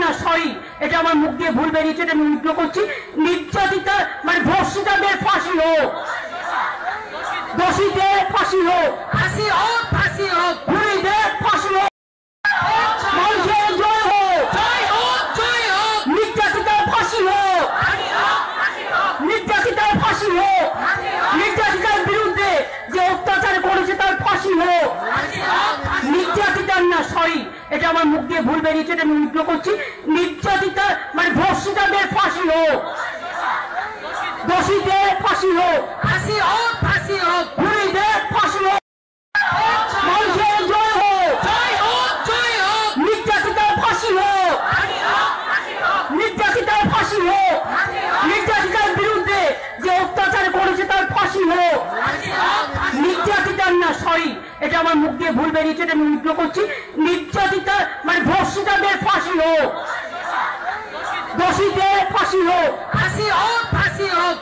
না সরি, এটা আমার মুখ দিয়ে ভুল বেরিয়েছে, এটা আমি উল্টো করছি। নির্যাতিতা মানে ধর্ষিতাদের ফাঁসি হোক, দোষীদের ফাঁসি হোক, ফাঁসি হোক, ফাঁসি হোক, খুনিদের ফাঁসি হোক, মানুষের জয় হোক, জয় হোক, জয় হোক, নির্যাতিতার ফাঁসি হোক, নির্যাতিতার ফাঁসি হোক, নির্যাতিতার বিরুদ্ধে যে অত্যাচার করেছে তার ফাঁসি হোক। নির্যাতিতার না সরি, এটা আমার মুখ দিয়ে ভুল বেরিয়েছে, এটা আমি উল্টো করছি। নির্যাতিতা মানে ধর্ষিতাদের ফাঁসি হোক, দোষীদের ফাঁসি হোক, ফাঁসি হোক, ফাঁসি হোক, খুনিদের ফাঁসি হোক, মানুষের জয় হোক, জয় হোক, জয় হোক, নির্যাতিতার ফাঁসি হোক, নির্যাতিতার ফাঁসি হোক, নির্যাতিতার বিরুদ্ধে যে অত্যাচার করেছে তার ফাঁসি হোক। নির্যাতিতার না সরি, এটা আমার মুখ দিয়ে ভুল বেরিয়েছে, এটা আমি উল্টো করছি। নির্যাতিতা মানে ধর্ষিতাদের ফাঁসি হোক, দোষীদের ফাঁসি হোক, ফাঁসি হোক, ফাঁসি হোক,